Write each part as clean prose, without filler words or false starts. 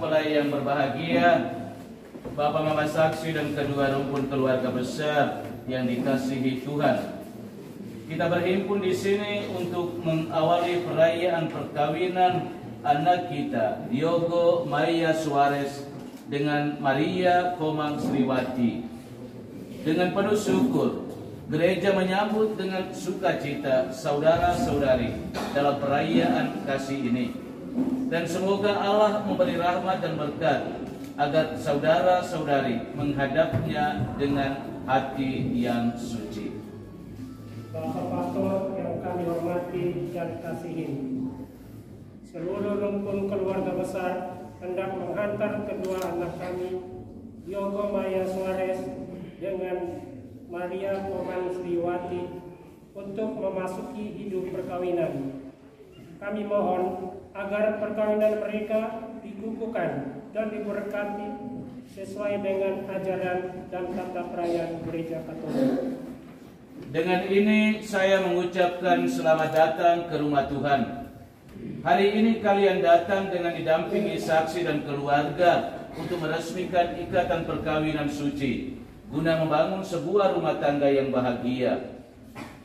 mempelai yang berbahagia, Bapak Mama Saksi dan kedua rumpun keluarga besar yang dikasihi Tuhan. Kita berhimpun di sini untuk mengawali perayaan perkawinan anak kita, Diogo Maya Suarez dengan Maria Komang Sriwati. Dengan penuh syukur, gereja menyambut dengan sukacita saudara-saudari dalam perayaan kasih ini. Dan semoga Allah memberi rahmat dan berkat agar saudara-saudari menghadapnya dengan hati yang suci. Bapak Pastor yang kami hormati dan kasihi, seluruh rumpun keluarga besar hendak menghantar kedua anak kami, Diogo Maya Suarez dengan Maria Komang Sriwati, untuk memasuki hidup perkawinan. Kami mohon agar perkawinan mereka dikukuhkan dan diberkati sesuai dengan ajaran dan tata perayaan Gereja Katolik. Dengan ini saya mengucapkan selamat datang ke rumah Tuhan. Hari ini kalian datang dengan didampingi saksi dan keluarga untuk meresmikan ikatan perkawinan suci guna membangun sebuah rumah tangga yang bahagia.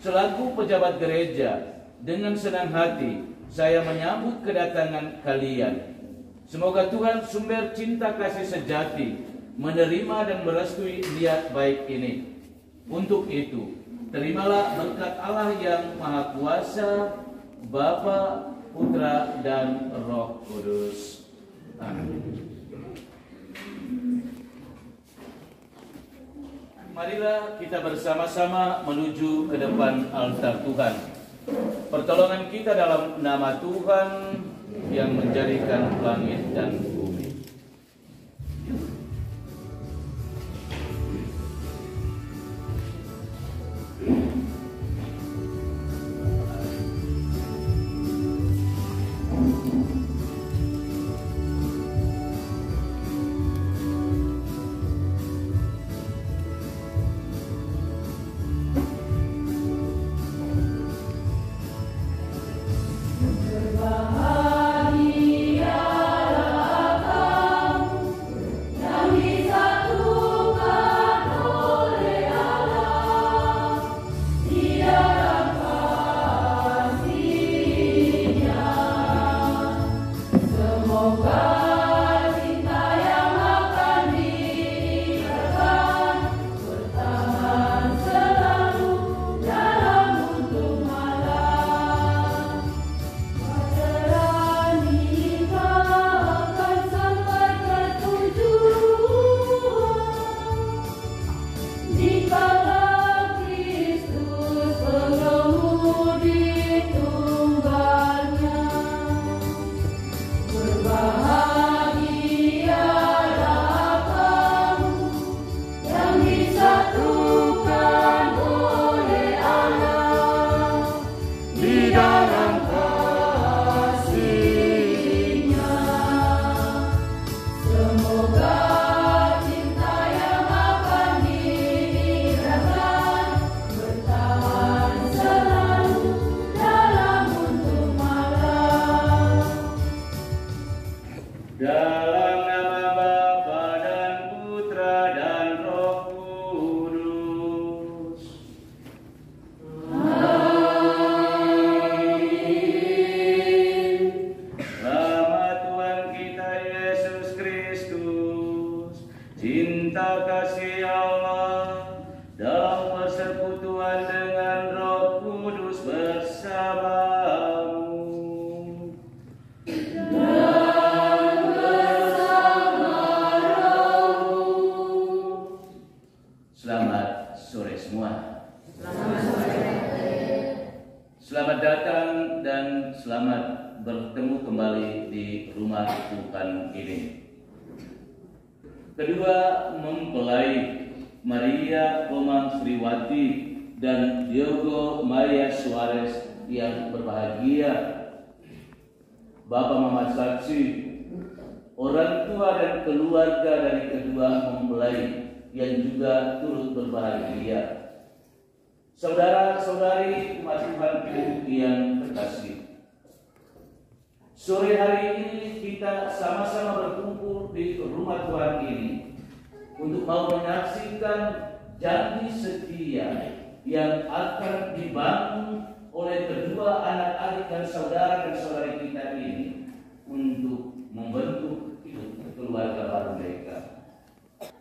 Selaku pejabat gereja, dengan senang hati saya menyambut kedatangan kalian. Semoga Tuhan sumber cinta kasih sejati menerima dan merestui niat baik ini. Untuk itu, terimalah berkat Allah yang Maha Kuasa, Bapa, Putra, dan Roh Kudus. Amin. Marilah kita bersama-sama menuju ke depan altar Tuhan. Pertolongan kita dalam nama Tuhan yang menjadikan langit dan bumi. Selamat datang dan selamat bertemu kembali di rumah Tuhan ini. Kedua mempelai, Maria Komang Sriwati dan Diogo Maya Suarez yang berbahagia, Bapak Mama Saksi, orang tua dan keluarga dari kedua mempelai yang juga turut berbahagia, saudara-saudari umat Tuhan yang terkasih. Sore hari ini kita sama-sama berkumpul di rumah Tuhan ini untuk mau menyaksikan janji setia yang akan dibangun oleh kedua anak-adik dan saudara dan saudari kita ini untuk membentuk hidup keluarga baru mereka.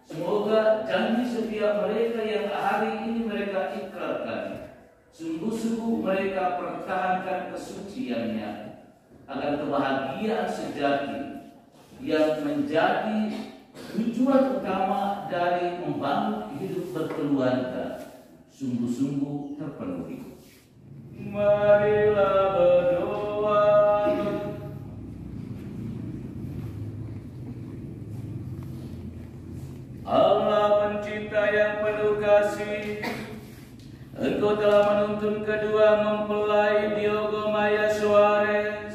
Semoga janji setia mereka yang hari ini mereka ikrarkan, sungguh-sungguh mereka pertahankan kesuciannya, agar kebahagiaan sejati yang menjadi tujuan utama dari membangun hidup berkeluarga sungguh-sungguh terpenuhi. Marilah berdoa. Allah pencipta yang penuh kasih, Engkau telah menuntun kedua mempelai Diogo Maya Suarez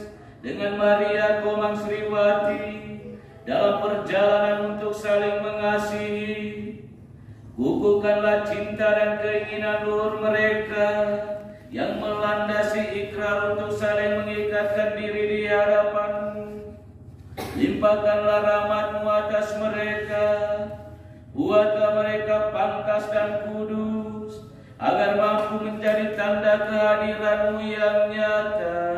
dengan Maria Komang Sriwati dalam perjalanan untuk saling mengasihi. Kukuhkanlah cinta dan keinginan luhur mereka yang melandasi ikrar untuk saling mengikatkan diri di hadapan-Mu. Limpahkanlah rahmat-Mu atas mereka, buatlah mereka pangkas dan kudus, agar mampu menjadi tanda kehadiran-Mu yang nyata.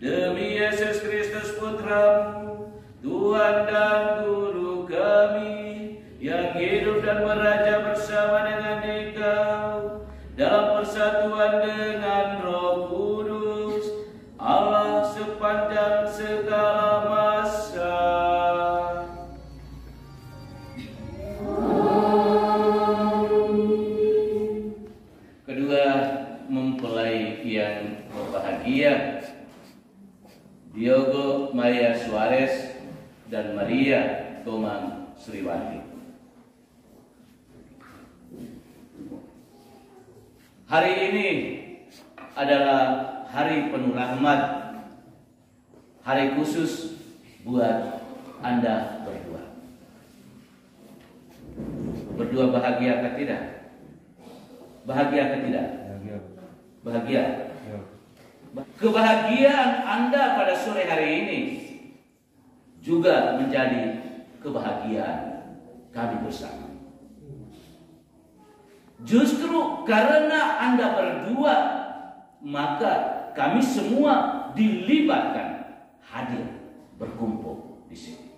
Demi Yesus Kristus Putra-Mu, Tuhan dan Guru kami, yang hidup dan meraja bersama dengan Engkau dalam persatuan dengan Roh Kudus, Allah sepanjang segala masa. Kedua mempelai yang berbahagia, Diogo Maya Suarez dan Maria Komang Sriwati. Hari ini adalah hari penuh rahmat, hari khusus buat Anda berdua. Berdua bahagia atau tidak? Bahagia atau tidak? Bahagia. Kebahagiaan Anda pada sore hari ini juga menjadi kebahagiaan kami bersama. Justru karena Anda berdua, maka kami semua dilibatkan hadir berkumpul di sini.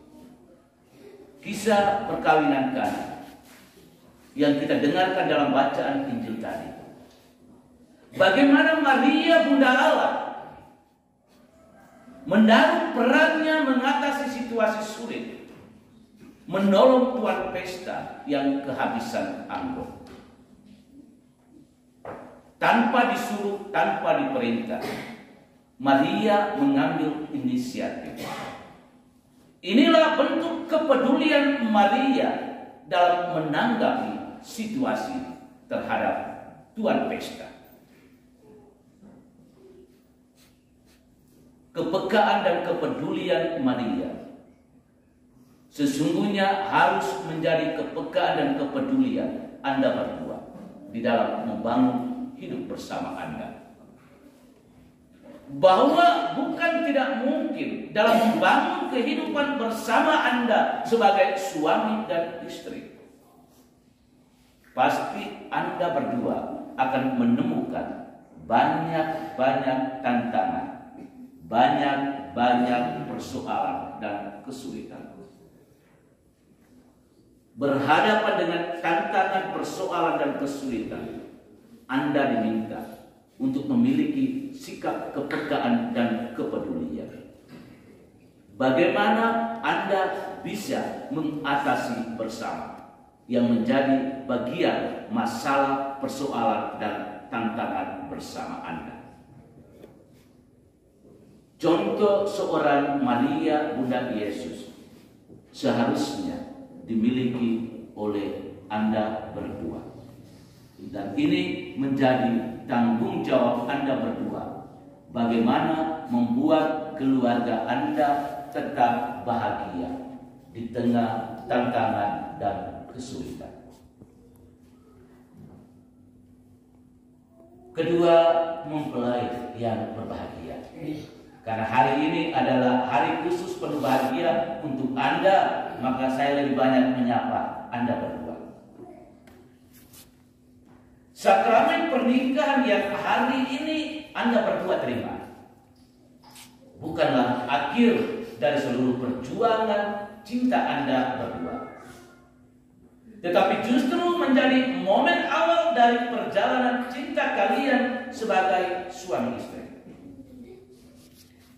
Kisah perkawinan Kana yang kita dengarkan dalam bacaan Injil tadi. Bagaimana Maria Bunda Allah menaruh perannya mengatasi situasi sulit, menolong tuan pesta yang kehabisan anggur. Tanpa disuruh, tanpa diperintah, Maria mengambil inisiatif. Inilah bentuk kepedulian Maria dalam menanggapi situasi terhadap tuan pesta. Kepekaan dan kepedulian Maria sesungguhnya harus menjadi kepekaan dan kepedulian Anda berdua di dalam membangun hidup bersama Anda. Bahwa bukan tidak mungkin dalam membangun kehidupan bersama Anda sebagai suami dan istri, pasti Anda berdua akan menemukan banyak-banyak tantangan, banyak-banyak persoalan dan kesulitan. Berhadapan dengan tantangan, persoalan dan kesulitan, Anda diminta untuk memiliki sikap kepekaan dan kepedulian. Bagaimana Anda bisa mengatasi bersama yang menjadi bagian masalah, persoalan dan tantangan bersama Anda. Contoh seorang Maria Bunda Yesus seharusnya dimiliki oleh Anda berdua. Dan ini menjadi tanggung jawab Anda berdua. Bagaimana membuat keluarga Anda tetap bahagia di tengah tantangan dan kesulitan. Kedua mempelai yang berbahagia. Karena hari ini adalah hari khusus penuh bahagia untuk Anda, maka saya lebih banyak menyapa Anda berdua. Sakramen pernikahan yang hari ini Anda berdua terima bukanlah akhir dari seluruh perjuangan cinta Anda berdua, tetapi justru menjadi momen awal dari perjalanan cinta kalian sebagai suami istri.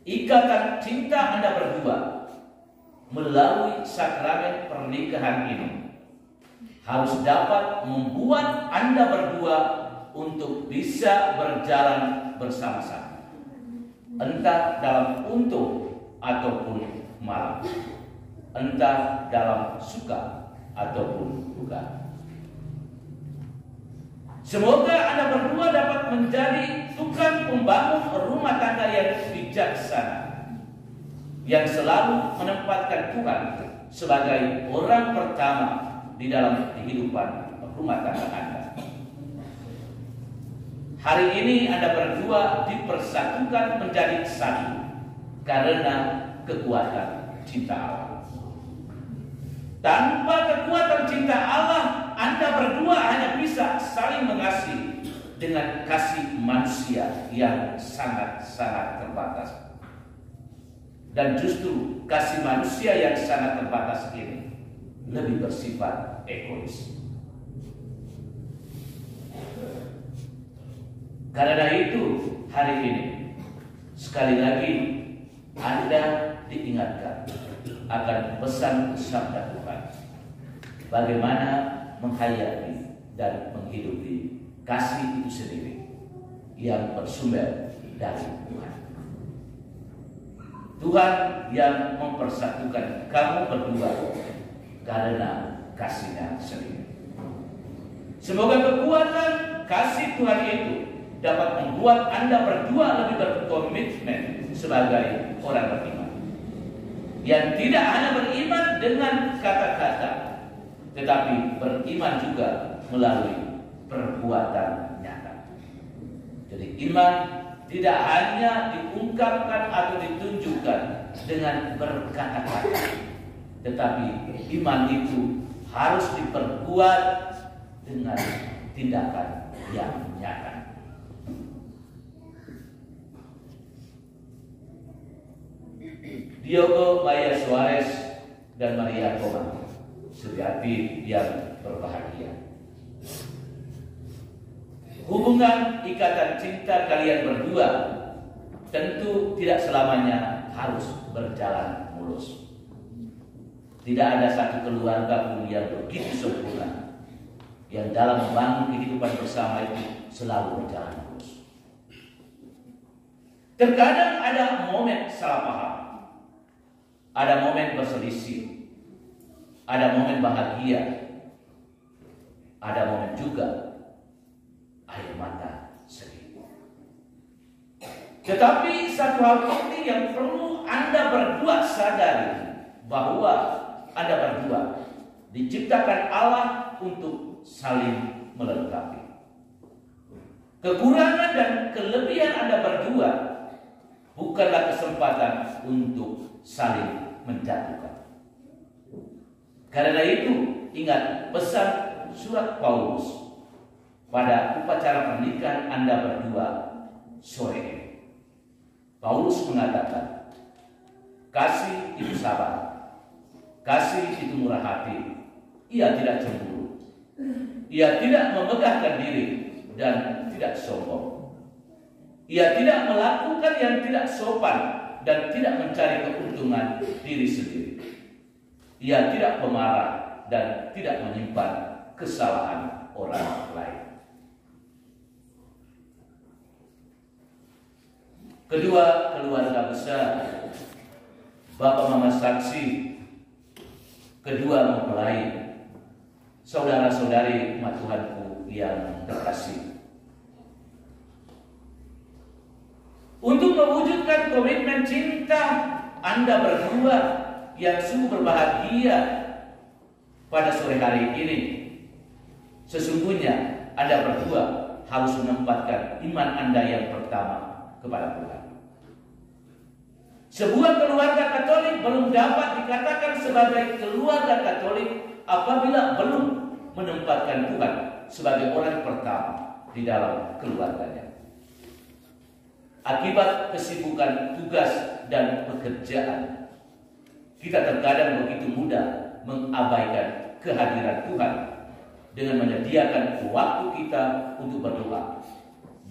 Ikatan cinta Anda berdua melalui sakramen pernikahan ini harus dapat membuat Anda berdua untuk bisa berjalan bersama-sama, entah dalam untung ataupun malam, entah dalam suka ataupun duka. Semoga Anda berdua dapat menjadi tukang pembangun rumah tangga yang bijaksana, yang selalu menempatkan Tuhan sebagai orang pertama di dalam kehidupan rumah tangga Anda. Hari ini Anda berdua dipersatukan menjadi satu karena kekuatan cinta Allah. Tanpa kekuatan cinta Allah, Anda berdua hanya bisa saling mengasihi dengan kasih manusia yang sangat-sangat terbatas. Dan justru kasih manusia yang sangat terbatas ini lebih bersifat egois. Karena itu hari ini sekali lagi Anda diingatkan akan pesan sabda Tuhan, bagaimana menghayati dan menghidupi kasih itu sendiri yang bersumber dari Tuhan. Tuhan yang mempersatukan kamu berdua karena kasih-Nya sendiri. Semoga kekuatan kasih Tuhan itu dapat membuat Anda berdua lebih berkomitmen sebagai orang beriman, yang tidak hanya beriman dengan kata-kata, tetapi beriman juga melalui perbuatan nyata. Jadi iman tidak hanya diungkapkan atau ditunjukkan dengan berkata-kata, tetapi iman itu harus diperkuat dengan tindakan yang nyata. Diogo Maya Suarez dan Maria Komang, sejati yang berbahagia. Hubungan ikatan cinta kalian berdua tentu tidak selamanya harus berjalan mulus. Tidak ada satu keluarga pun yang begitu sempurna, yang dalam membangun kehidupan bersama itu selalu berjalan mulus. Terkadang ada momen salah paham, ada momen berselisih, ada momen bahagia, ada momen juga air mata sedih. Tetapi satu hal penting yang perlu Anda berdua sadari, bahwa Anda berdua diciptakan Allah untuk saling melengkapi. Kekurangan dan kelebihan Anda berdua bukanlah kesempatan untuk saling menjatuhkan. Karena itu, ingat pesan surat Paulus pada upacara pernikahan Anda berdua sore ini. Paulus mengatakan, kasih itu sabar, kasih itu murah hati, ia tidak cemburu, ia tidak memegahkan diri dan tidak sombong, ia tidak melakukan yang tidak sopan dan tidak mencari keuntungan diri sendiri. Ia tidak pemarah dan tidak menyimpan kesalahan orang lain. Kedua keluarga besar, Bapak Mama saksi, kedua mempelai, saudara-saudari umat Tuhanku yang terkasih, untuk mewujudkan komitmen cinta Anda berdua yang sungguh berbahagia pada sore hari ini, sesungguhnya Anda berdua harus menempatkan iman Anda yang pertama kepada Tuhan. Sebuah keluarga Katolik belum dapat dikatakan sebagai keluarga Katolik apabila belum menempatkan Tuhan sebagai orang pertama di dalam keluarganya. Akibat kesibukan tugas dan pekerjaan, kita terkadang begitu mudah mengabaikan kehadiran Tuhan dengan menyediakan waktu kita untuk berdoa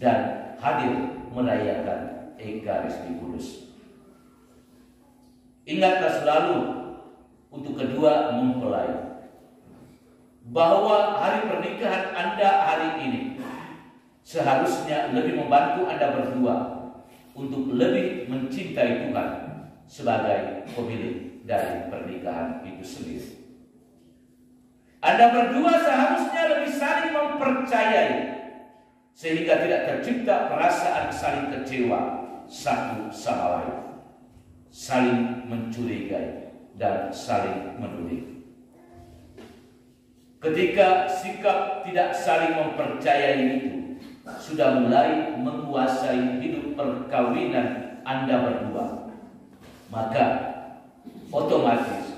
dan hadir merayakan Ekaristi Kudus. Ingatlah selalu untuk kedua mempelai bahwa hari pernikahan Anda hari ini seharusnya lebih membantu Anda berdua untuk lebih mencintai Tuhan sebagai pemilik dari pernikahan itu sendiri. Anda berdua seharusnya lebih saling mempercayai sehingga tidak tercipta perasaan saling kecewa satu sama lain, saling mencurigai dan saling menuding. Ketika sikap tidak saling mempercayai itu sudah mulai menguasai hidup perkawinan Anda berdua, maka otomatis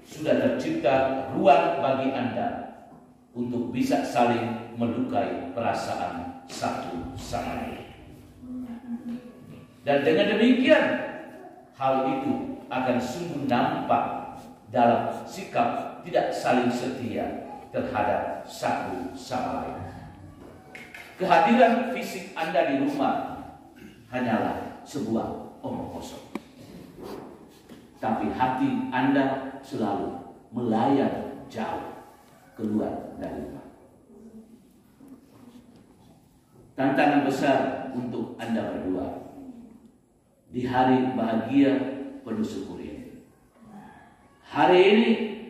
sudah tercipta ruang bagi Anda untuk bisa saling melukai perasaan satu sama lain. Dan dengan demikian, hal itu akan sungguh nampak dalam sikap tidak saling setia terhadap satu sama lain. Kehadiran fisik Anda di rumah hanyalah sebuah omong kosong, tapi hati Anda selalu melayang jauh keluar dari rumah. Tantangan besar untuk Anda berdua di hari bahagia penuh syukur ini. Hari ini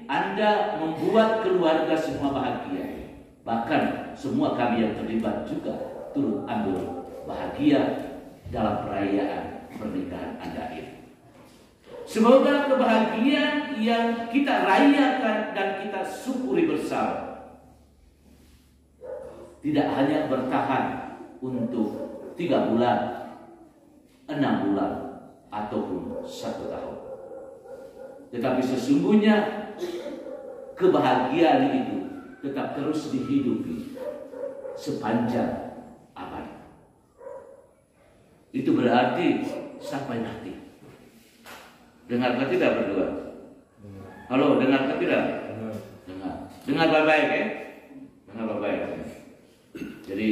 Anda membuat keluarga semua bahagia. Bahkan semua kami yang terlibat juga turut ambil bahagia dalam perayaan pernikahan Anda ini. Semoga kebahagiaan yang kita rayakan dan kita syukuri bersama tidak hanya bertahan untuk 3 bulan, 6 bulan, ataupun 1 tahun. Tetapi sesungguhnya kebahagiaan itu tetap terus dihidupi sepanjang abad. Itu berarti sampai nanti. Dengarkah tidak berdua? Halo, dengarkah tidak? Dengar. Dengar baik-baik ya. Dengar baik-baik. Jadi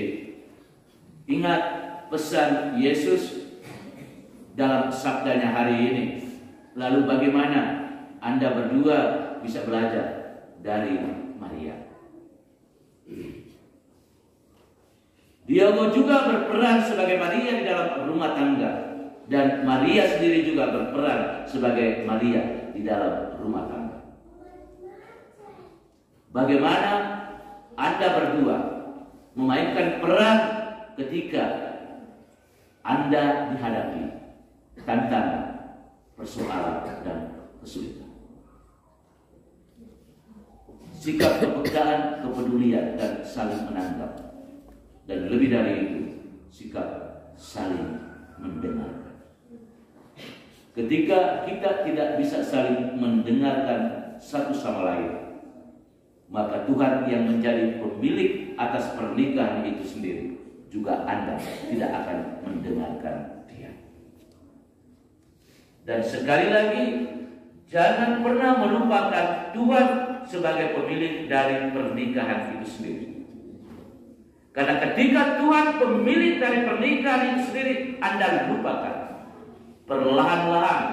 ingat pesan Yesus dalam sabdanya hari ini. Lalu bagaimana Anda berdua bisa belajar dari Maria? Dia mau juga berperan sebagai Maria di dalam rumah tangga, dan Maria sendiri juga berperan sebagai Maria di dalam rumah tangga. Bagaimana Anda berdua memainkan peran ketika Anda dihadapi tantangan, persoalan, dan kesulitan? Sikap kepekaan, kepedulian, dan saling menanggap. Dan lebih dari itu, sikap saling mendengarkan. Ketika kita tidak bisa saling mendengarkan satu sama lain, maka Tuhan yang menjadi pemilik atas pernikahan itu sendiri juga Anda tidak akan mendengarkan Dia. Dan sekali lagi, jangan pernah melupakan Tuhan sebagai pemilik dari pernikahan itu sendiri. Karena ketika Tuhan pemilik dari pernikahan itu sendiri Anda lupakan, perlahan-lahan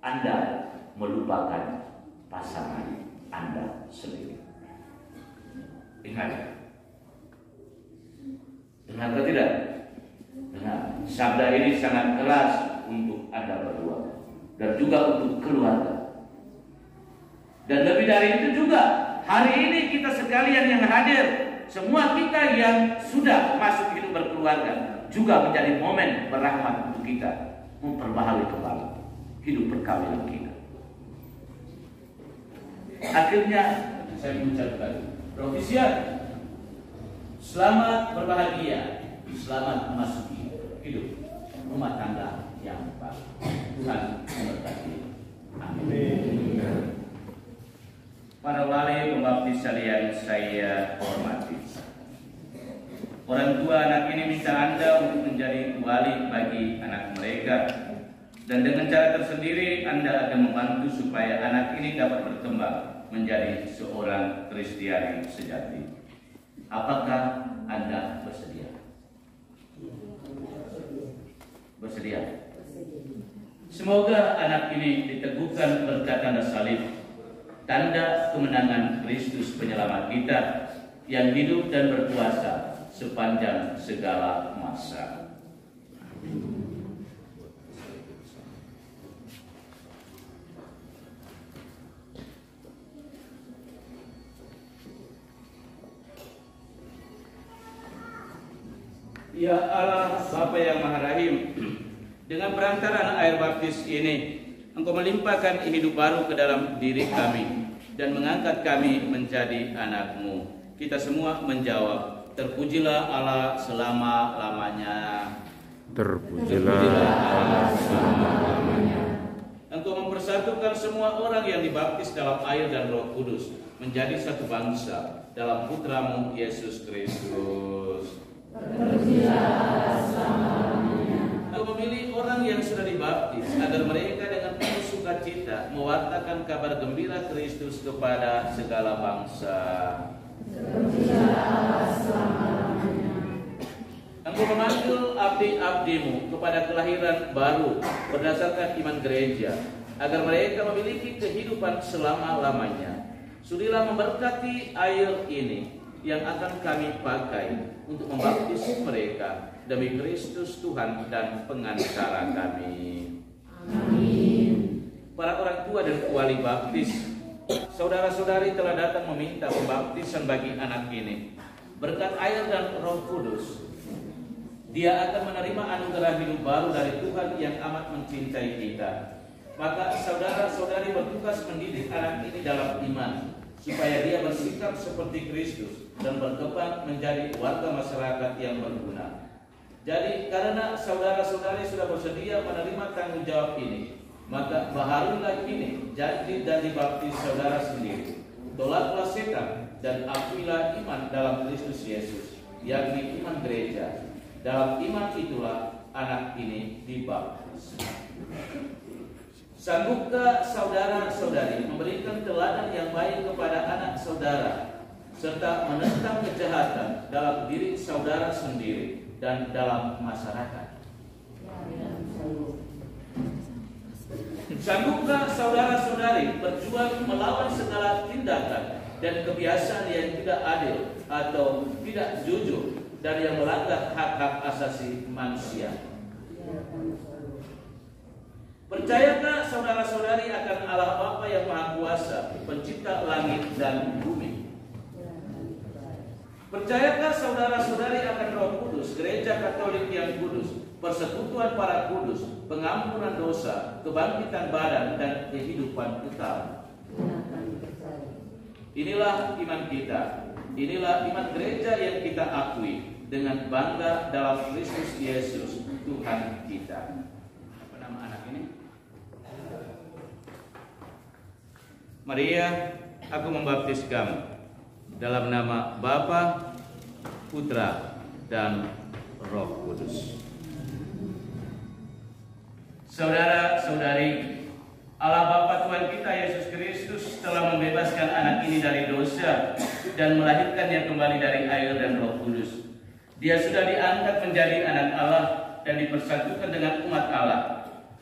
Anda melupakan pasangan Anda sendiri. Ingat, dengar atau tidak? Dengar. Sabda ini sangat keras untuk Anda berdua dan juga untuk keluarga. Dan lebih dari itu juga, hari ini kita sekalian yang hadir, semua kita yang sudah masuk hidup berkeluarga, juga menjadi momen berrahmat untuk kita memperbaharui kembali hidup perkawinan kita. Akhirnya saya mengucapkan profisiat, selamat berbahagia, selamat memasuki hidup rumah tangga yang baru. Tuhan memberkati. Amin. Para wali pembaptis sekalian saya hormati. Orang tua anak ini minta Anda untuk menjadi wali bagi anak mereka. Dan dengan cara tersendiri Anda akan membantu supaya anak ini dapat berkembang menjadi seorang Kristiani sejati. Apakah Anda bersedia? Bersedia? Semoga anak ini diteguhkan berkat tanda salib, tanda kemenangan Kristus penyelamat kita yang hidup dan berkuasa sepanjang segala masa. Ya Allah Bapa yang Maha Rahim, dengan perantaraan air baptis ini Engkau melimpahkan hidup baru ke dalam diri kami dan mengangkat kami menjadi anak-Mu. Kita semua menjawab, terpujilah Allah selama-lamanya. Terpujilah Allah selama-lamanya. Engkau mempersatukan semua orang yang dibaptis dalam air dan Roh Kudus menjadi satu bangsa dalam Putra-Mu Yesus Kristus. Terpujilah Allah selama-lamanya. Engkau memilih orang yang sudah dibaptis agar mereka dengan penuh sukacita mewartakan kabar gembira Kristus kepada segala bangsa. Terpujilah Allah selama-lamanya. Engkau memanggil abdi-abdimu kepada kelahiran baru berdasarkan iman gereja, agar mereka memiliki kehidupan selama-lamanya. Sudilah memberkati air ini yang akan kami pakai untuk membaptis mereka demi Kristus Tuhan dan pengantara kami. Amin. Para orang tua dan wali baptis, saudara-saudari telah datang meminta pembaptisan bagi anak ini. Berkat air dan Roh Kudus, dia akan menerima anugerah hidup baru dari Tuhan yang amat mencintai kita. Maka saudara-saudari bertugas mendidik anak ini dalam iman, supaya dia bersikap seperti Kristus dan berkembang menjadi warga masyarakat yang berguna. Jadi karena saudara-saudari sudah bersedia menerima tanggung jawab ini, maka baharulah ini janji dan dibaptis saudara sendiri. Tolaklah setan dan akuilah iman dalam Kristus Yesus, yakni iman gereja. Dalam iman itulah anak ini dibaptis. Sanggupkah saudara-saudari memberikan teladan yang baik kepada anak saudara, serta menentang kejahatan dalam diri saudara sendiri dan dalam masyarakat? Sanggupkah saudara-saudari berjuang melawan segala tindakan dan kebiasaan yang tidak adil atau tidak jujur dan yang melanggar hak-hak asasi manusia? Percayakah saudara-saudari akan Allah Bapa yang Maha Kuasa, pencipta langit dan bumi? Percayakah saudara-saudari akan Roh Kudus, Gereja Katolik yang kudus, persekutuan para kudus, pengampunan dosa, kebangkitan badan, dan kehidupan kekal? Inilah iman kita. Inilah iman gereja yang kita akui dengan bangga dalam Kristus Yesus Tuhan kita. Apa nama anak ini? Maria, aku membaptis kamu dalam nama Bapa, Putra, dan Roh Kudus. Saudara-saudari, Allah Bapa Tuhan kita Yesus Kristus telah membebaskan anak ini dari dosa dan melahirkannya kembali dari air dan Roh Kudus. Dia sudah diangkat menjadi anak Allah dan dipersatukan dengan umat Allah.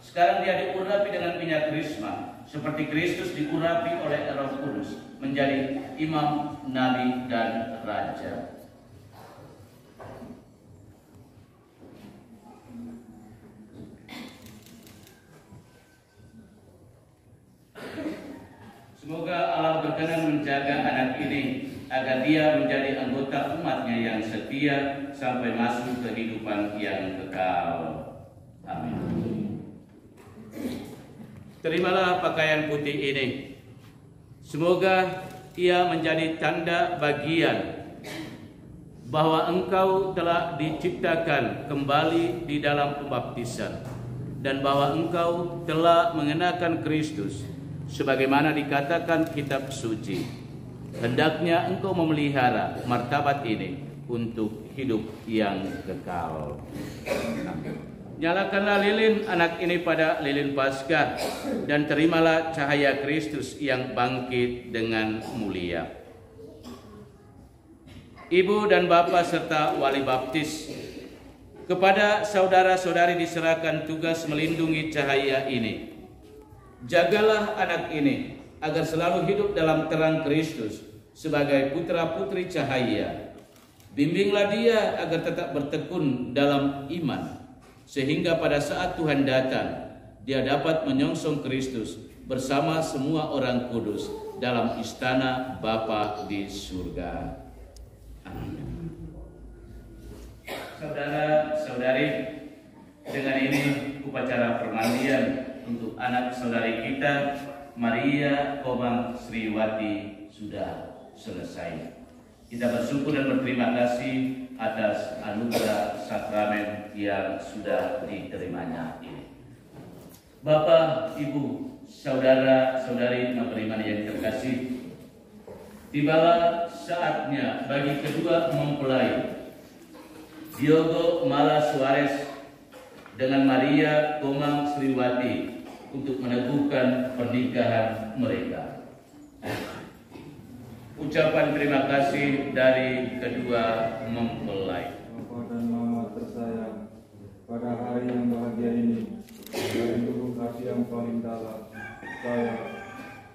Sekarang dia diurapi dengan minyak krisma, seperti Kristus diurapi oleh Roh Kudus menjadi imam, nabi, dan raja. Semoga Allah berkenan menjaga anak ini agar dia menjadi anggota umatnya yang setia sampai masuk kehidupan yang kekal. Amin. Terimalah pakaian putih ini. Semoga ia menjadi tanda bagian bahwa engkau telah diciptakan kembali di dalam pembaptisan dan bahwa engkau telah mengenakan Kristus sebagaimana dikatakan kitab suci. Hendaknya engkau memelihara martabat ini untuk hidup yang kekal. Nyalakanlah lilin anak ini pada lilin Paskah, dan terimalah cahaya Kristus yang bangkit dengan mulia. Ibu dan bapak serta wali baptis, kepada saudara-saudari diserahkan tugas melindungi cahaya ini. Jagalah anak ini agar selalu hidup dalam terang Kristus sebagai putra-putri cahaya. Bimbinglah dia agar tetap bertekun dalam iman, sehingga pada saat Tuhan datang, dia dapat menyongsong Kristus bersama semua orang kudus dalam istana Bapa di surga. Amin. Saudara-saudari, dengan ini upacara permandian untuk anak saudari kita Maria Komang Sriwati sudah selesai. Kita bersyukur dan berterima kasih atas anugerah sakramen yang sudah diterimanya ini. Bapak, Ibu, saudara-saudari beriman yang terkasih, tibalah saatnya bagi kedua mempelai Diogo Mala Suarez dengan Maria Komang Sriwati untuk meneguhkan pernikahan mereka. Ucapan terima kasih dari kedua mempelai. Bapak dan Mama tersayang, pada hari yang bahagia ini, dari lubuk hati yang paling dalam, saya,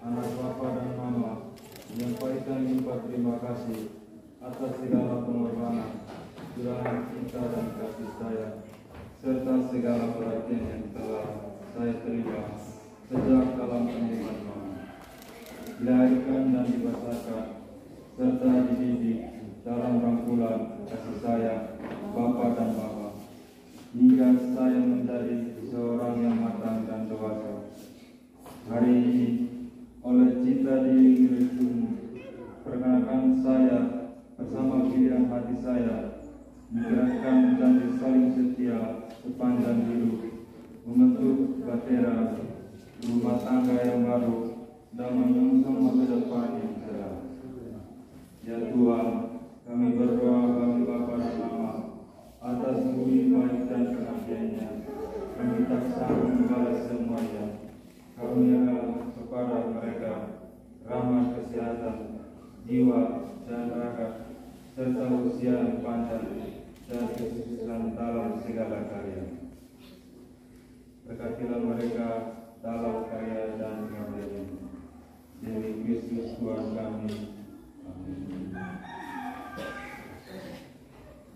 anak Bapak dan Mama, menyampaikan limpah terima kasih atas segala pengorbanan, curahan cinta dan kasih sayang, serta segala perhatian yang telah saya terima sejak dalam kandungan Mama. Dilahirkan dan dibesarkan serta dididik dalam rangkulan kasih sayang Bapa dan Mama, hingga saya menjadi seorang yang matang dan dewasa. Hari ini, oleh cinta diiringi restumu, perkenalkan saya bersama pilihan hati saya menjalankan janji saling setia sepanjang hidup, membentuk bahtera rumah tangga yang baru dan menyongsong masa depan yang cerah. Ya Tuhan, kami berdoa bagi Bapa dan Mama atas budi baik dan pengabdiannya. Kami tak sanggup membalas semuanya. Karuniakanlah kepada mereka rahmat kesehatan, jiwa dan raga, serta usia yang panjang dan kesuksesan dalam segala karya. Berkatilah mereka dalam karya dan pengabdiannya. Demi Kristus Tuhan kami. Amin.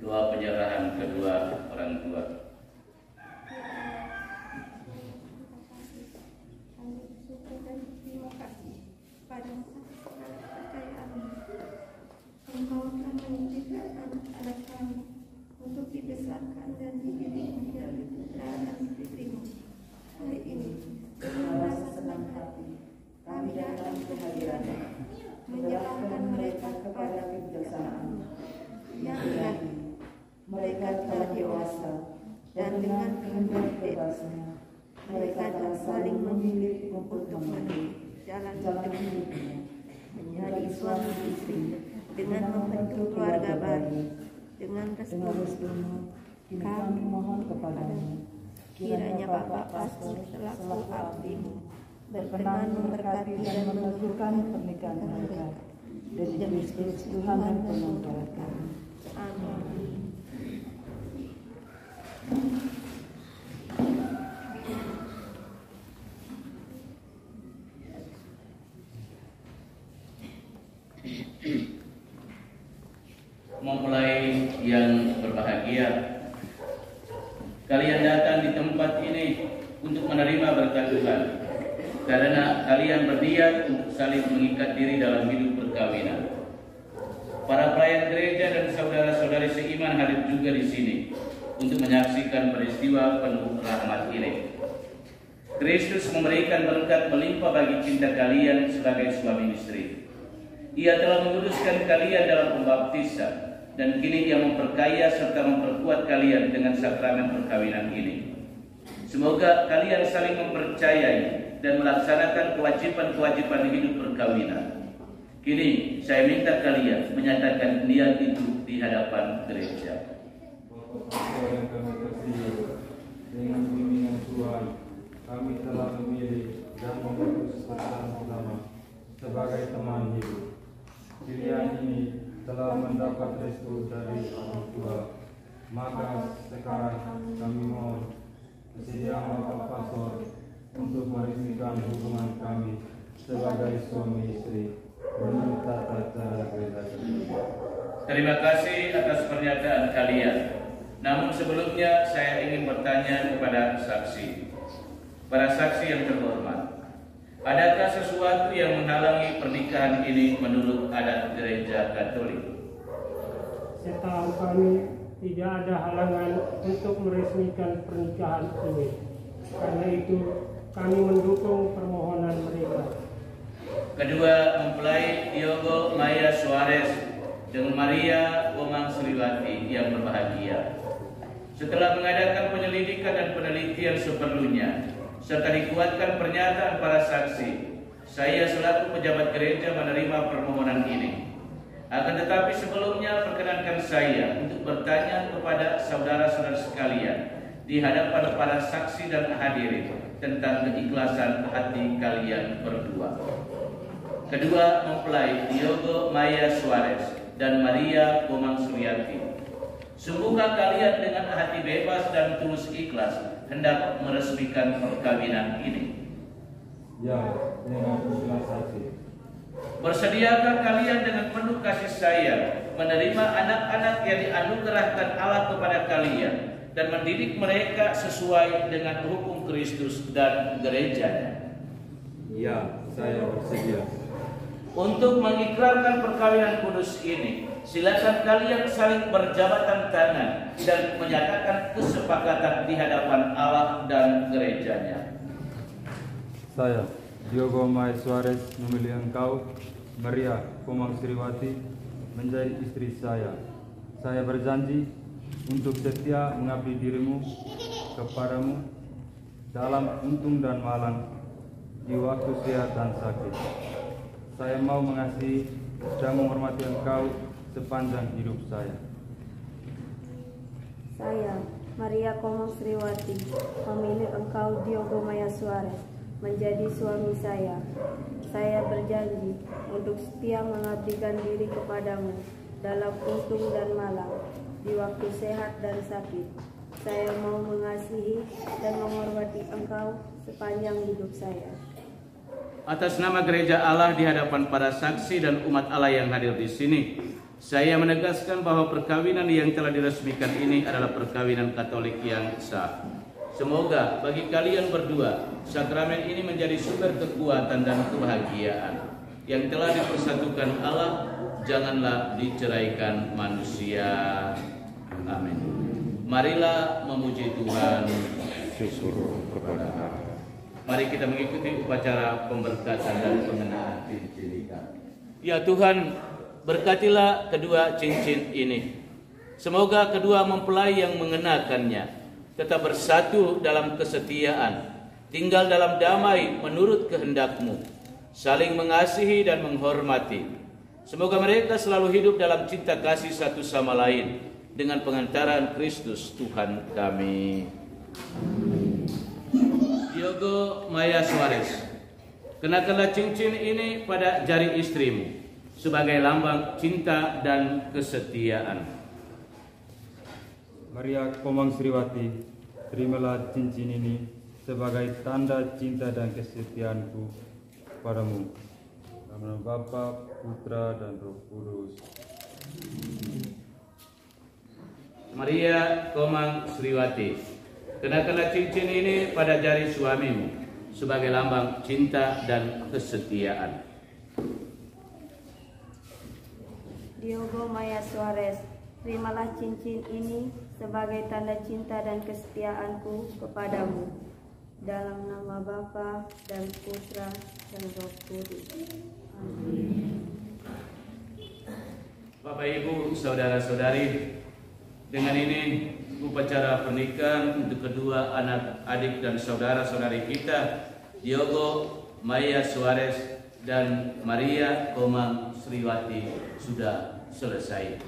Doa penyerahan kedua orang tua. Kami bersyukur dan terima kasih padamu atas segala kepercayaanmu. Engkau telah menitipkan anak-anak kami untuk dibesarkan dan dididik menjadi putra dan putrimu. Hari ini, dengan rasa senang hati, kami datang ke hadiratmu, menyerahkan mereka kepada kebijaksanaan. Yang lagi, mereka telah dewasa, dan dengan kehendak bebasnya, mereka telah saling memilih untuk menempuh jalan hidupnya, menjadi suami istri, dengan membentuk keluarga baru. Dengan restumu, kami mohon kepadamu, kiranya Bapak Pastor selaku abdimu berkenan memberkati dan meneguhkan pernikahan mereka. Demi Kristus Tuhan dan penolong kami. Amin. Mempelai yang berbahagia, kalian datang di tempat ini untuk menerima berkat Tuhan, karena kalian berniat untuk saling mengikat diri dalam hidup perkawinan. Para pelayan gereja dan saudara-saudari seiman hadir juga di sini untuk menyaksikan peristiwa penuh rahmat ini. Kristus memberikan berkat melimpah bagi cinta kalian sebagai suami istri. Ia telah menguduskan kalian dalam pembaptisan, dan kini Ia memperkaya serta memperkuat kalian dengan sakramen perkawinan ini. Semoga kalian saling mempercayai dan melaksanakan kewajiban-kewajiban hidup perkawinan. Kini saya minta kalian menyatakan niat itu di hadapan gereja. Bapak Pastor yang kami kasihi, dengan bimbingan Tuhan, kami telah memilih dan memutus bersama-sama sebagai teman hidup. Pilihan ini telah mendapat restu dari orang tua. Maka sekarang kami mohon kesediaan Bapak Pastor untuk meresmikan hubungan kami sebagai suami istri menurut tata cara gereja. Terima kasih atas pernyataan kalian. Namun sebelumnya saya ingin bertanya kepada saksi. Para saksi yang terhormat, adakah sesuatu yang menghalangi pernikahan ini menurut adat gereja Katolik? Setahu kami tidak ada halangan untuk meresmikan pernikahan ini. Karena itu kami mendukung permohonan mereka. Kedua mempelai Diogo Maya Suarez dengan Maria Komang Sriwati yang berbahagia. Setelah mengadakan penyelidikan dan penelitian seperlunya, serta dikuatkan pernyataan para saksi, saya selaku pejabat gereja menerima permohonan ini. Akan tetapi sebelumnya perkenankan saya untuk bertanya kepada saudara-saudara sekalian di hadapan para saksi dan hadirin tentang keikhlasan hati kalian berdua. Kedua mempelai Diogo Maya Suarez dan Maria Komang Sriwati, sungguhkah kalian dengan hati bebas dan tulus ikhlas hendak meresmikan perkawinan ini? Ya, dengan ikhlas hati. Bersediakah kalian dengan penuh kasih sayang menerima anak-anak yang dianugerahkan Allah kepada kalian dan mendidik mereka sesuai dengan hukum Kristus dan gerejanya? Ya, saya bersedia. Untuk mengikrarkan perkawinan kudus ini, silakan kalian saling berjabatan tangan dan menyatakan kesepakatan di hadapan Allah dan gerejanya. Saya, Diogo Maya Suarez, memilih engkau, Maria Komang Sriwati, menjadi istri saya. Saya berjanji untuk setia mengabdi dirimu kepadamu dalam untung dan malang, di waktu sehat dan sakit. Saya mau mengasihi dan menghormati engkau sepanjang hidup saya. Saya, Maria Komang Sriwati, memilih engkau Diogo Maya Suarez menjadi suami saya. Saya berjanji untuk setia mengabdikan diri kepadamu dalam untung dan malang, di waktu sehat dan sakit. Saya mau mengasihi dan menghormati engkau sepanjang hidup saya. Atas nama gereja Allah di hadapan para saksi dan umat Allah yang hadir di sini, saya menegaskan bahwa perkawinan yang telah diresmikan ini adalah perkawinan Katolik yang sah. Semoga bagi kalian berdua, sakramen ini menjadi sumber kekuatan dan kebahagiaan. Yang telah dipersatukan Allah, janganlah diceraikan manusia. Amin. Marilah memuji Tuhan. Syukur kepada Allah. Mari kita mengikuti upacara pemberkatan dan pengenaan cincin ikat. Ya Tuhan, berkatilah kedua cincin ini. Semoga kedua mempelai yang mengenakannya tetap bersatu dalam kesetiaan, tinggal dalam damai menurut kehendak-Mu, saling mengasihi dan menghormati. Semoga mereka selalu hidup dalam cinta kasih satu sama lain dengan pengantaran Kristus Tuhan kami. Diogo Maya Suarez, kenakanlah cincin ini pada jari istrimu sebagai lambang cinta dan kesetiaan. Maria Komang Sriwati, terimalah cincin ini sebagai tanda cinta dan kesetiaanku padamu. Dalam nama Bapa, Putra, dan Roh Kudus. Maria Komang Sriwati, kenakanlah cincin ini pada jari suamimu sebagai lambang cinta dan kesetiaan. Diogo Maya Suarez, terimalah cincin ini sebagai tanda cinta dan kesetiaanku kepadamu. Dalam nama Bapa dan Putra dan Roh Kudus. Amin. Bapak, Ibu, saudara-saudari, dengan ini upacara pernikahan untuk kedua anak adik dan saudara-saudari kita, Diogo Maya Suarez dan Maria Komang Sriwati sudah selesai.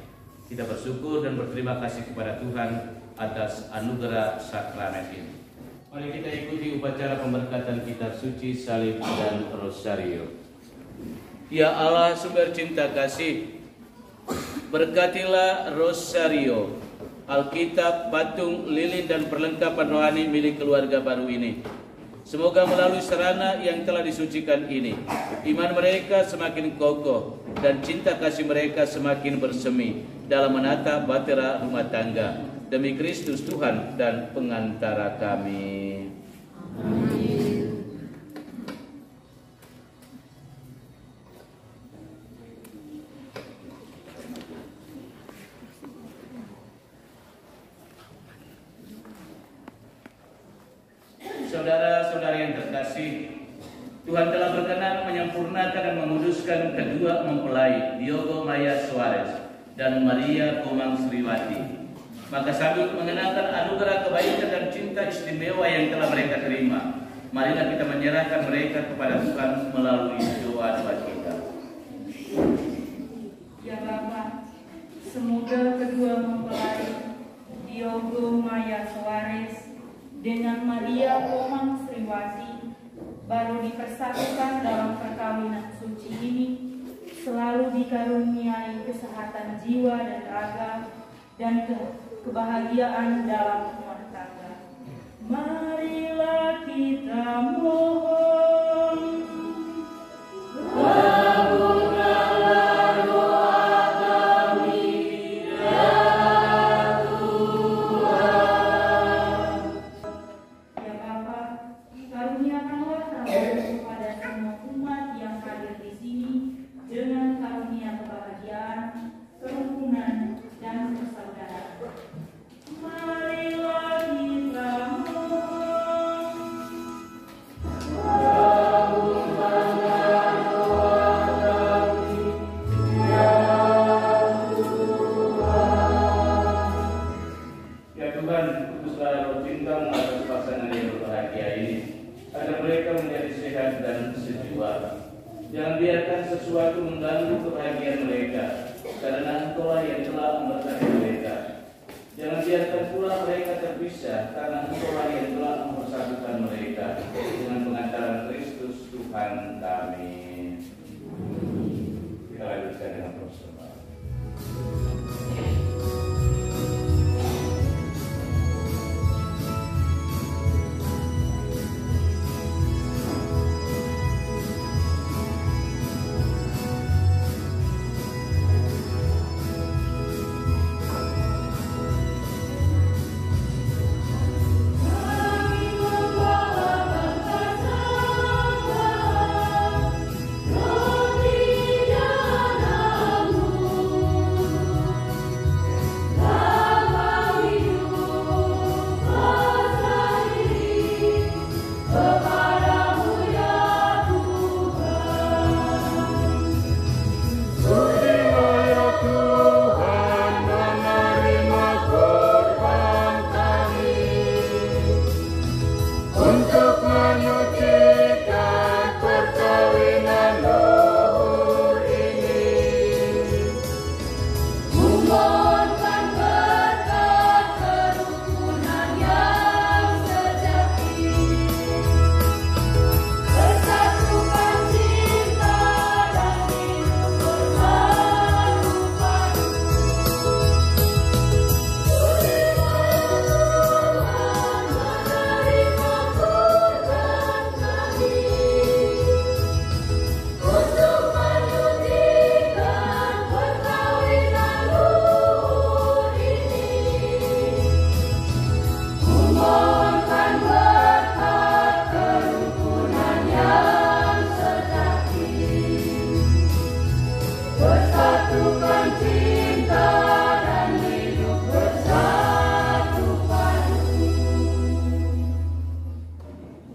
Kita bersyukur dan berterima kasih kepada Tuhan atas anugerah sakramen ini. Mari kita ikuti upacara pemberkatan kitab suci, salib dan rosario. Ya Allah sumber cinta kasih, berkatilah rosario, Alkitab, patung, lilin dan perlengkapan rohani milik keluarga baru ini. Semoga melalui sarana yang telah disucikan ini, iman mereka semakin kokoh dan cinta kasih mereka semakin bersemi dalam menata bahtera rumah tangga. Demi Kristus Tuhan dan pengantara kami. Amin. Saudara-saudari yang terkasih, Tuhan telah berkenan menyempurnakan dan menguduskan kedua mempelai, Diogo Maya Suarez dan Maria Komang Sriwati. Maka sambil mengenangkan anugerah kebaikan dan cinta istimewa yang telah mereka terima, marilah kita menyerahkan mereka kepada Tuhan melalui doa-doa kita. Ya Bapa, semoga kedua mempelai Diogo Maya Suarez dengan Maria Komang Sriwati baru dipersatukan dalam perkawinan suci ini selalu dikaruniai kesehatan jiwa dan raga dan kebahagiaan dalam rumah tangga. Marilah kita mohon. Kabulkanlah doa kami ya Tuhan. Ya Bapa, karuniakanlah rahmat kepada semua umat yang hadir di sini dengan karunia kebahagiaan, kerukunan dan persaudaraan. Marilah kita mohon. Kabulkanlah doa kami ya Tuhan. Ya Tuhan, utuslah roh cinta atas pasangan yang berbahagia ini, agar mereka menjadi sehat dan sejiwa. Jangan biarkan sesuatu mengganggu kebahagiaan mereka, karena Engkaulah yang telah memberkati mereka. Jangan biarkan pula mereka terpisah, karena Engkaulah yang telah mempersatukan mereka dengan pengantaran Kristus Tuhan kami. Kita lanjutkan dengan persembahan.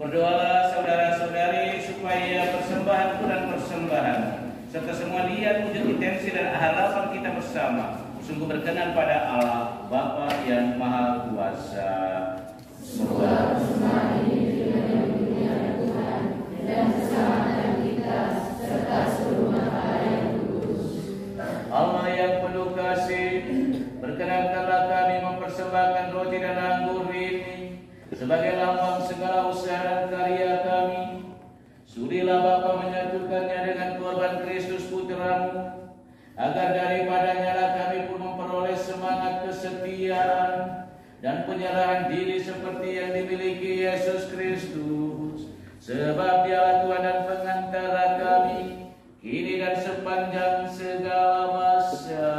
Berdoalah saudara-saudari supaya persembahanku dan persembahan serta semua niat, wujud, intensi dan harapan kita bersama sungguh berkenan pada Allah Bapa yang Maha Kuasa. Semoga semua ini dengan dunia Tuhan dan keselamatan kita serta seluruh makhluk yang kudus. Allah yang penuh kasih, berkenankanlah kami mempersembahkan roti dan anggur ini sebagai lambang segala usaha dan karya kami. Sudilah Bapa menyatukannya dengan korban Kristus Putra-Mu, agar daripadanya lah kami pun memperoleh semangat kesetiaan dan penyerahan diri seperti yang dimiliki Yesus Kristus. Sebab Dialah Tuhan dan pengantara kami, kini dan sepanjang segala masa.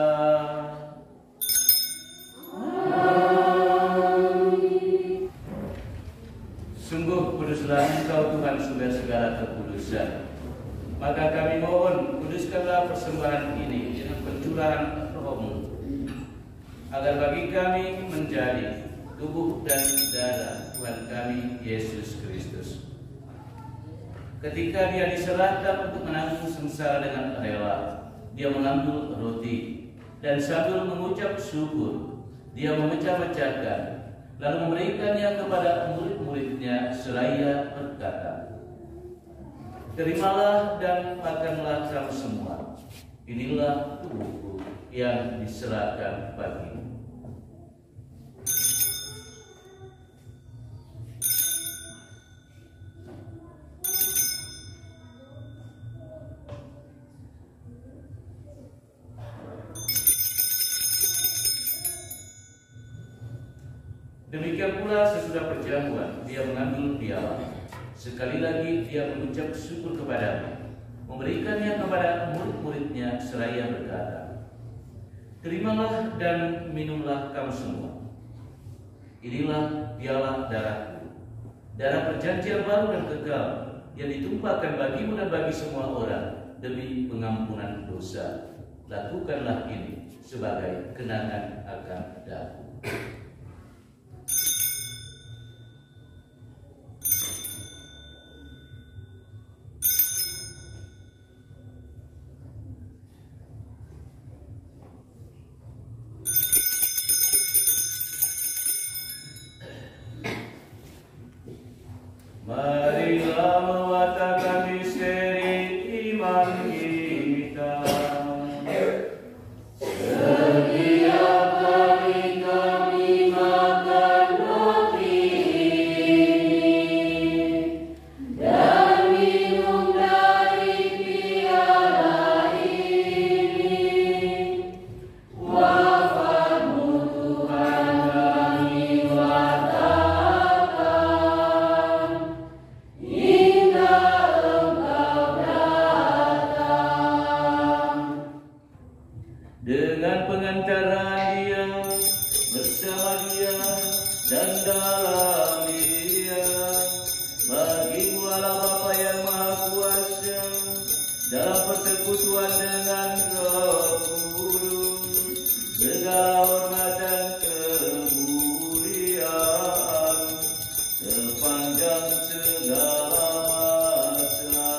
Sungguh kuduslah Engkau Tuhan sudah segala kekudusan. Maka kami mohon, kuduskanlah persembahan ini dengan pencurahan Roh-Mu, agar bagi kami menjadi tubuh dan darah Tuhan kami Yesus Kristus. Ketika Dia diserahkan untuk menanggung sengsara dengan rela, Dia mengambil roti dan sambil mengucap syukur, Dia memecah-mecahkan, lalu memberikannya kepada murid-muridnya seraya berkata, "Terimalah dan makanlah kamu semua. Inilah tubuhku yang diserahkan bagimu." Demikian pula sesudah perjamuan, Dia mengambil piala. Sekali lagi Dia mengucap syukur kepada-Nya, memberikannya kepada murid-muridnya seraya berkata, "Terimalah dan minumlah kamu semua. Inilah piala darahku, darah perjanjian baru dan kekal, yang ditumpahkan bagimu dan bagi semua orang demi pengampunan dosa. Lakukanlah ini sebagai kenangan akan aku." Marilah mewatakan misteri iman kita. Setiap kali kami makan roti dan minum dari piala ini, wafat-Mu Tuhan kami watakan. Dengan pengantaran Dia, bersama Dia, dan dalam Dia, bagi-Mu Allah Bapa yang Maha Kuasa, dalam persekutuan dengan Roh Kudus, segala hormat dan kemuliaan sepanjang segala masa.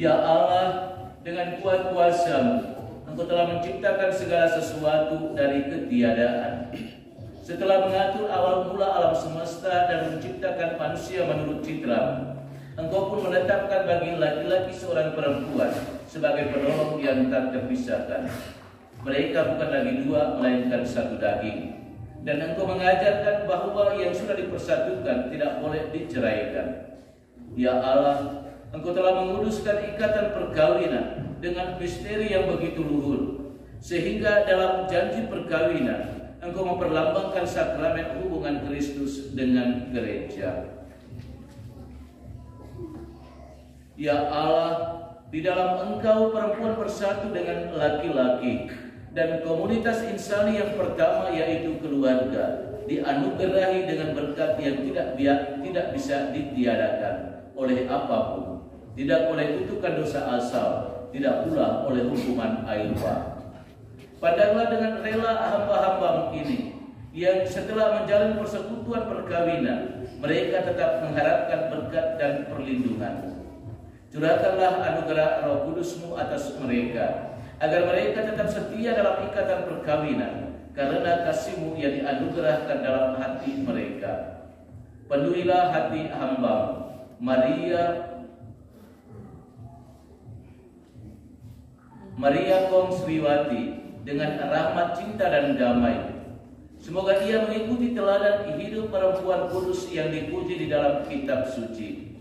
Ya Allah, dengan kuat kuasa-Mu, Engkau telah menciptakan segala sesuatu dari ketiadaan. Setelah mengatur awal mula alam semesta dan menciptakan manusia menurut citra-Mu, Engkau pun menetapkan bagi laki-laki seorang perempuan sebagai penolong yang tak terpisahkan. Mereka bukan lagi dua, melainkan satu daging. Dan Engkau mengajarkan bahwa yang sudah dipersatukan tidak boleh diceraikan. Ya Allah, Engkau telah menguduskan ikatan perkawinan dengan misteri yang begitu luhur, sehingga dalam janji perkawinan Engkau memperlambangkan sakramen hubungan Kristus dengan gereja. Ya Allah, di dalam Engkau perempuan bersatu dengan laki-laki, dan komunitas insani yang pertama yaitu keluarga dianugerahi dengan berkat yang tidak bisa ditiadakan oleh apapun, tidak oleh kutukan dosa asal, tidak pula oleh hukuman air bah. Pandanglah dengan rela hamba-hamba-Mu ini, yang setelah menjalin persekutuan perkawinan, mereka tetap mengharapkan berkat dan perlindungan. Curahkanlah anugerah Roh Kudus-Mu atas mereka, agar mereka tetap setia dalam ikatan perkawinan, karena kasih-Mu yang dianugerahkan dalam hati mereka. Penuhilah hati hamba-Mu, Maria Kong Sriwati, dengan rahmat cinta dan damai. Semoga ia mengikuti teladan hidup perempuan kudus yang dipuji di dalam kitab suci.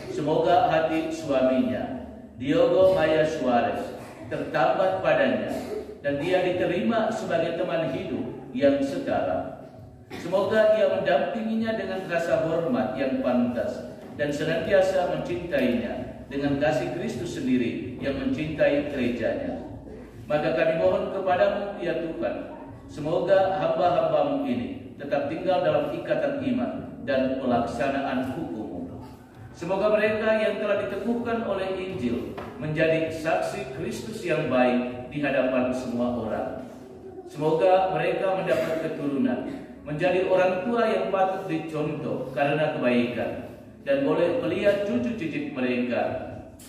Semoga hati suaminya, Diogo Maya Suarez, tertambat padanya, dan dia diterima sebagai teman hidup yang setara. Semoga ia mendampinginya dengan rasa hormat yang pantas dan senantiasa mencintainya dengan kasih Kristus sendiri yang mencintai gerejanya. Maka kami mohon kepadamu, ya Tuhan, semoga hamba-hamba-Mu ini tetap tinggal dalam ikatan iman dan pelaksanaan hukum-Mu. Semoga mereka yang telah diteguhkan oleh Injil menjadi saksi Kristus yang baik di hadapan semua orang. Semoga mereka mendapat keturunan, menjadi orang tua yang patut dicontoh karena kebaikan, dan boleh melihat cucu cicit mereka.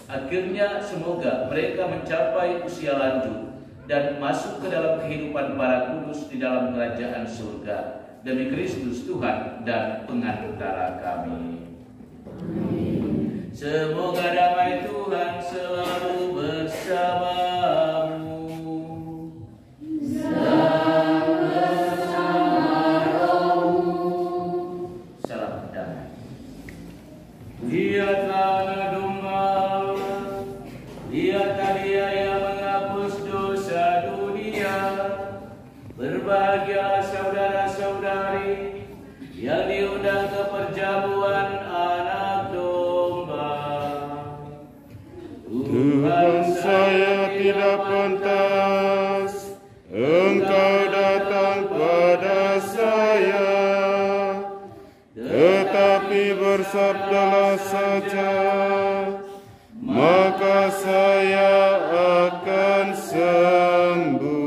Akhirnya semoga mereka mencapai usia lanjut dan masuk ke dalam kehidupan para kudus di dalam kerajaan surga. Demi Kristus Tuhan dan pengantara kami. Semoga damai Tuhan selalu bersamamu. Salam damai. Dia telah domba, lihatlah Dia yang menghapus dosa dunia. Berbahagialah saudara-saudari yang diundang ke perjamuan anak domba. Tuhan, saya tidak pantas Engkau datang pada saya, tetapi bersabdalah saja, maka saya akan sembuh.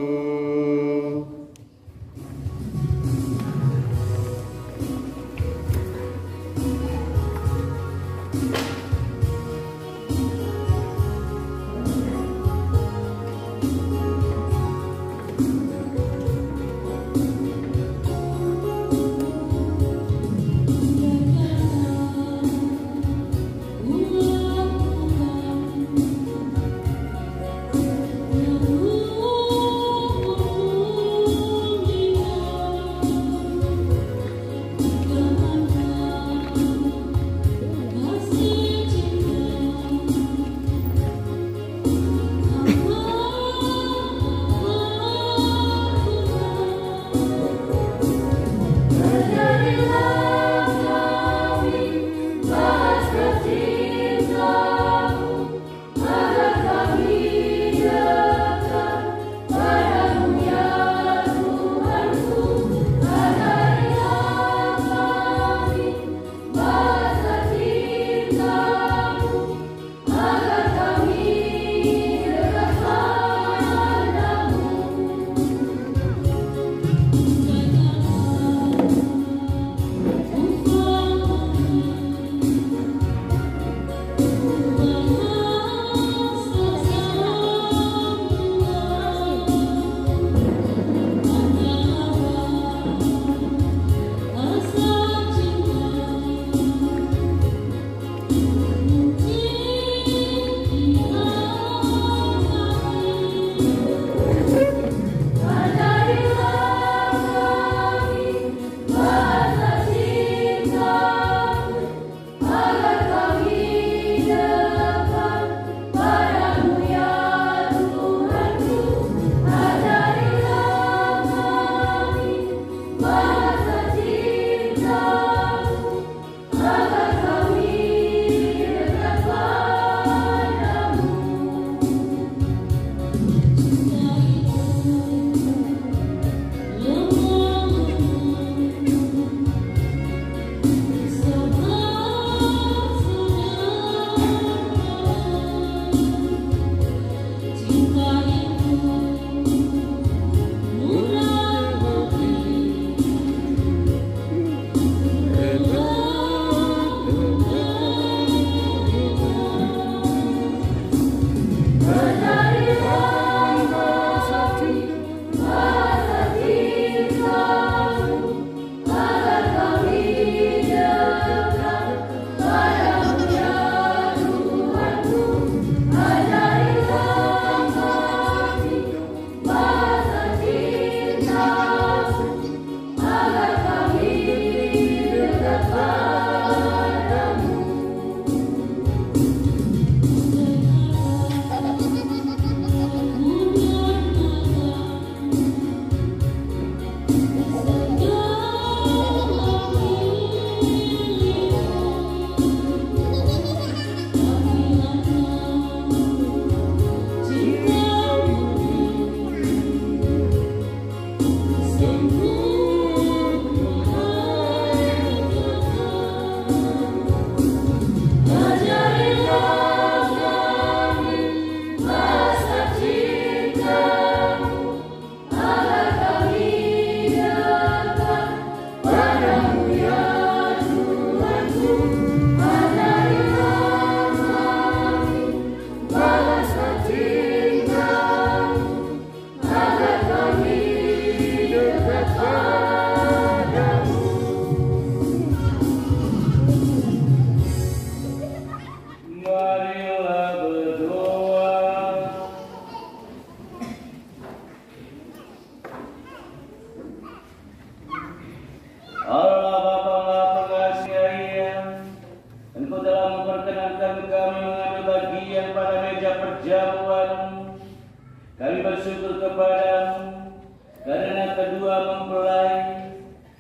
memperkenankan kami mengambil bagian pada meja perjamuan. Kami bersyukur kepadamu karena kedua mempelai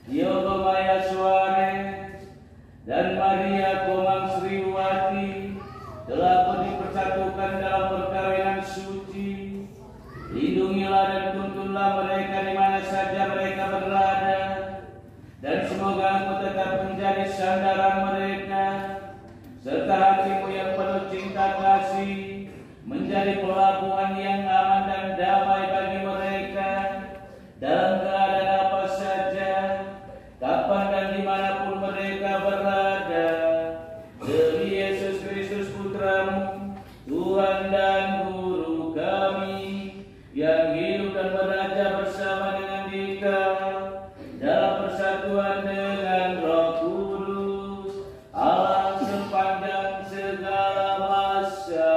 Diogo Mayasuare dan Maria Komang Sriwati telah pun dipersatukan dalam perkawinan suci. Lindungilah dan tuntunlah mereka di mana saja mereka berada, dan semoga Engkau tetap menjadi sandaran mereka, serta hatimu yang penuh cinta kasih menjadi pelabuhan yang aman dan damai bagi mereka dalam keadaan apa saja, kapan dan dimanapun mereka berada. Demi Yesus Kristus Putramu, Tuhan dan Guru kami, yang hidup dan beraja bersama dengan Dikau dalam persatuan dengan Roh Kudus, Allah sepanjang segala masa.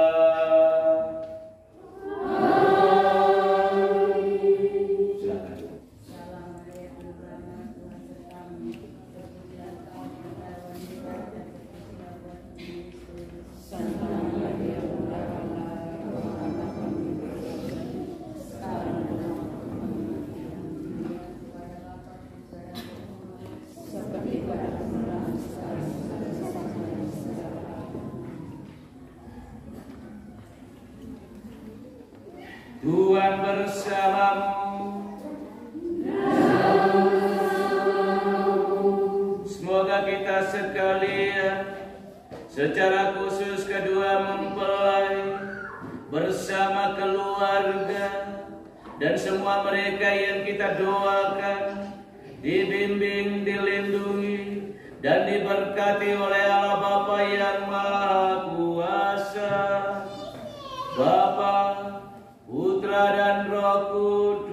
Tuhan bersamamu. Semoga kita sekalian, secara khusus kedua mempelai bersama keluarga dan semua mereka yang kita doakan, dibimbing, dilindungi, dan diberkati oleh Allah Bapa yang Maha Kuasa, Bapa, Putra dan Roh Kudus.